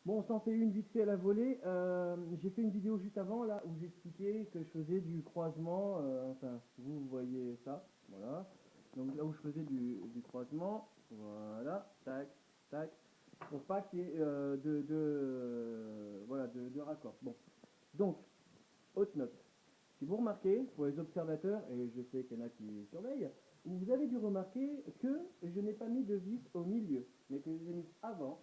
Bon, on s'en fait une vite fait à la volée. J'ai fait une vidéo juste avant là où j'expliquais que je faisais du croisement. Enfin, vous voyez ça, voilà. Donc là où je faisais du croisement, voilà, tac, tac, pour pas qu'il y ait voilà, de raccord. Bon, donc, haute note. Si vous remarquez, pour les observateurs, et je sais qu'il y en a qui surveillent, vous avez dû remarquer que je n'ai pas mis de vis au milieu, mais que je les ai mis avant.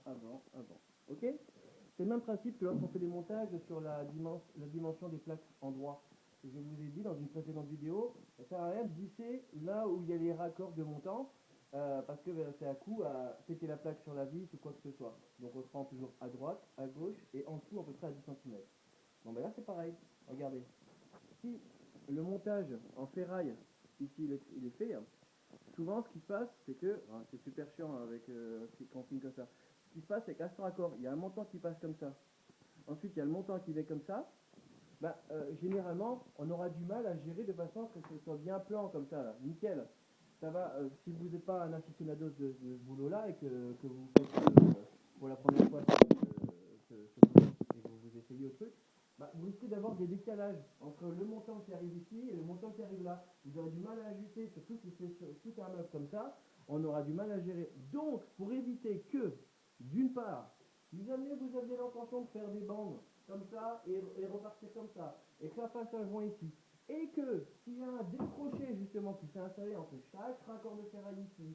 Ok? C'est le même principe que lorsqu'on fait des montages sur la dimension des plaques en droit. Je vous ai dit dans une précédente vidéo, ça sert à rien de visser là où il y a les raccords de montant, parce que c'est à coup à péter la plaque sur la vis ou quoi que ce soit. Donc on se prend toujours à droite, à gauche et en dessous à peu près à 10 cm. Bon ben là c'est pareil, regardez. Si le montage en ferraille, ici il est fait, souvent ce qui se passe c'est que, c'est super chiant avec quand on filme comme ça, ce qui se passe c'est qu'à ce raccord, il y a un montant qui passe comme ça, ensuite il y a le montant qui va comme ça, généralement on aura du mal à gérer de façon à ce que ce soit bien plan comme ça, là. Nickel. Ça va, si vous n'êtes pas un aficionado de ce boulot-là et que vous faites pour la première fois ce boulot et que vous essayez au truc, vous risquez d'avoir des décalages entre le montant qui arrive ici et le montant qui arrive là. Vous aurez du mal à ajuster, surtout si c'est sur tout un meuble comme ça, on aura du mal à gérer. Donc, pour éviter que, d'une part, si jamais vous aviez l'intention de faire des bandes comme ça et repartir comme ça, et que ça fasse un joint ici, et que s'il y a un décroché justement qui s'est installé entre chaque raccord de ferraille ici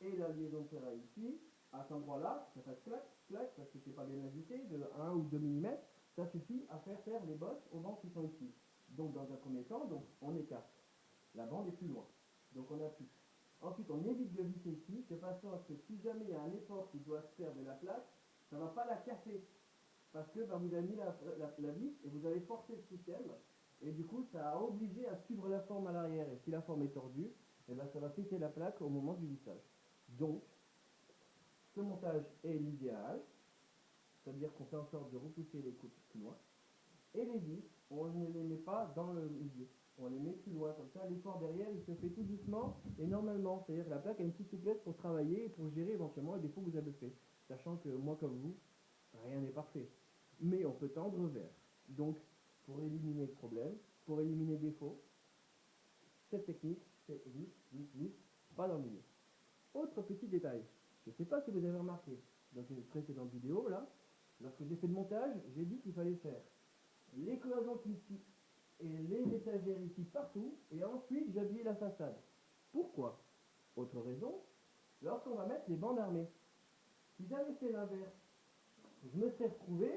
et la liaison de ferraille ici, à cet endroit-là, ça fasse clac, clac, parce que c'est pas bien ajusté, de 1 ou 2 mm, ça suffit à faire les bosses aux bandes qui sont ici. Donc dans un premier temps, donc, on écarte. La bande est plus loin. Donc on a plus. Ensuite, on évite de visser ici, de façon à ce que si jamais il y a un effort qui doit se faire de la plaque, ça ne va pas la casser. Parce que vous avez mis la vis et vous avez forcé le système. Et du coup, ça a obligé à suivre la forme à l'arrière. Et si la forme est tordue, ça va péter la plaque au moment du vissage. Donc, ce montage est l'idéal. C'est-à-dire qu'on fait en sorte de repousser les coupes plus loin. Et les vis, on ne les met pas dans le milieu. On les met plus loin, comme ça l'effort derrière il se fait tout doucement et normalement. C'est-à-dire que la plaque a une petite souplesse pour travailler et pour gérer éventuellement les défauts que vous avez fait. Sachant que moi comme vous, rien n'est parfait. Mais on peut tendre vers. Donc, pour éliminer le problème, pour éliminer le défaut, cette technique, c'est vis, pas dans le milieu. Autre petit détail, je ne sais pas si vous avez remarqué, dans une précédente vidéo, là, lorsque j'ai fait le montage, j'ai dit qu'il fallait faire les cloisons ici et les étagères ici partout, et ensuite j'habillais la façade. Pourquoi? Autre raison, lorsqu'on va mettre les bandes armées. Si j'avais fait l'inverse, je me serais retrouvé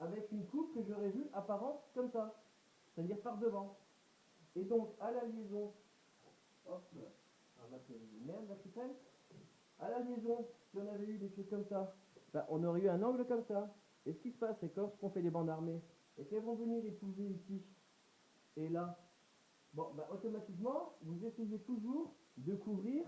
avec une coupe que j'aurais vue apparente comme ça, c'est-à-dire par devant. Et donc, à la liaison, hop, là, merde là qui traîne, à la liaison, si on avait eu des trucs comme ça, on aurait eu un angle comme ça. Et ce qui se passe, c'est que lorsqu'on fait les bandes armées, et qu'elles vont venir épouser ici et là, automatiquement, vous essayez toujours de couvrir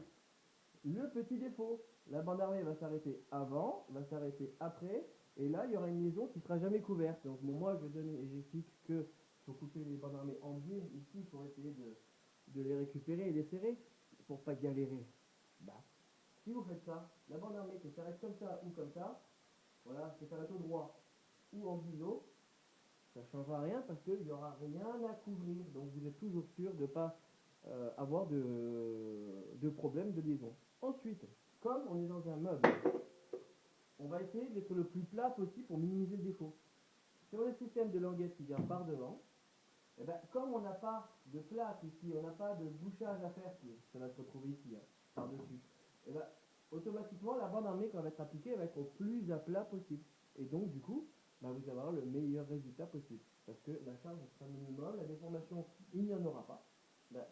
le petit défaut. La bande armée va s'arrêter avant, va s'arrêter après, et là, il y aura une liaison qui ne sera jamais couverte. Donc, moi, je donne et j'explique que faut couper les bandes armées en biais ici pour essayer de les récupérer et les serrer, pour pas galérer. Bah, si vous faites ça, la bande armée qui s'arrête comme ça ou comme ça, voilà, qui s'arrête au droit ou en biseau, ça ne changera rien parce qu'il n'y aura rien à couvrir. Donc vous êtes toujours sûr de ne pas avoir de problème de liaison. Ensuite, comme on est dans un meuble, on va essayer d'être le plus plat possible pour minimiser le défaut. Sur le système de languette qui vient par devant, comme on n'a pas de plâtre ici, on n'a pas de bouchage à faire, ça va se retrouver ici, par-dessus, automatiquement la bande armée quand elle va être appliquée, elle va être au plus à plat possible. Et donc du coup, vous allez avoir le meilleur résultat possible. Parce que la charge sera minimum, la déformation, il n'y en aura pas.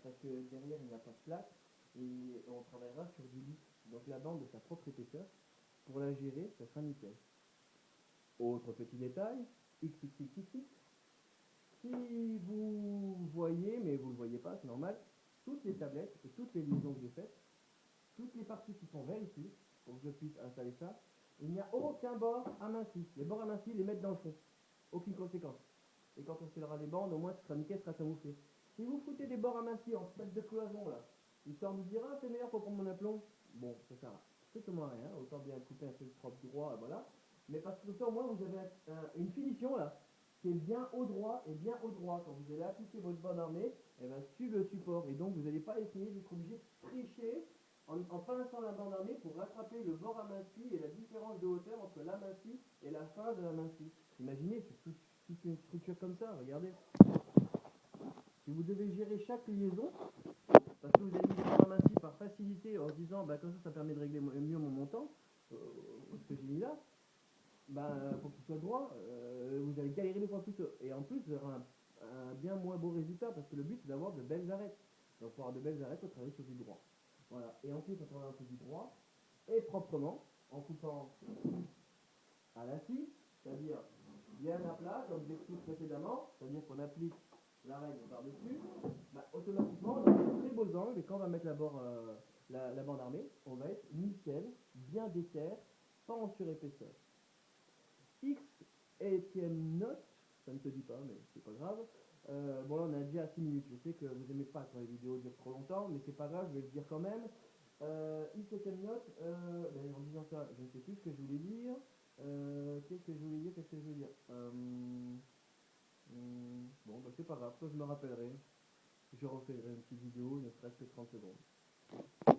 Parce que derrière, il n'y a pas de plâtre. Et on travaillera sur du lisse. Donc la bande de sa propre épaisseur, pour la gérer, ça sera nickel. Autre petit détail, XXXX, si vous voyez, mais vous ne le voyez pas, c'est normal, toutes les tablettes et toutes les liaisons que j'ai faites, toutes les parties qui sont vers ici, pour que je puisse installer ça, il n'y a aucun bord aminci. Les bords amincis, les mettre dans le fond. Aucune conséquence. Et quand on scellera les bandes, au moins ce sera nickel, ce sera camouflé. Si vous foutez des bords amincis en tête de cloison là, histoire de dire c'est meilleur pour prendre mon aplomb, bon, ça sert à strictement à rien, autant bien couper un truc propre droit, voilà. mais parce que comme ça au moins vous avez une finition là, qui est bien au droit et bien au droit. Quand vous allez appliquer votre bande armée, elle va suivre le support et donc vous n'allez pas essayer d'être obligé de tricher en pinçant la bande armée pour rattraper le bord à main scie et la différence de hauteur entre la main scie et la fin de la main scie. Imaginez, c'est toute une structure comme ça, regardez. Si vous devez gérer chaque liaison, parce que vous avez mis les bords à main scie par facilité en se disant bah, comme ça permet de régler mieux mon montant, ce que j'ai mis là, pour qu'il soit droit, vous allez galérer deux fois plus tôt. Et en plus, vous aurez un bien moins beau résultat parce que le but c'est d'avoir de belles arêtes. Donc pour avoir de belles arêtes, il faut travailler sur du droit. Voilà. Et ensuite, on travaille un peu du droit et proprement en coupant à la scie, c'est-à-dire bien à plat, comme j'explique précédemment, c'est-à-dire qu'on applique la règle par-dessus, automatiquement on a des très beaux angles et quand on va mettre la bande armée, on va être nickel, bien d'équerre, pas en surépaisseur. X Étienne note, ça ne se dit pas, mais c'est pas grave. Bon, là on a déjà 6 minutes. Je sais que vous aimez pas quand les vidéos durent trop longtemps, mais c'est pas grave, je vais le dire quand même. X Étienne note, en disant ça, je ne sais plus ce que je voulais dire. Qu'est-ce que je voulais dire Bon, c'est pas grave, ça je me rappellerai. Je referai une petite vidéo, ne serait-ce que 30 secondes.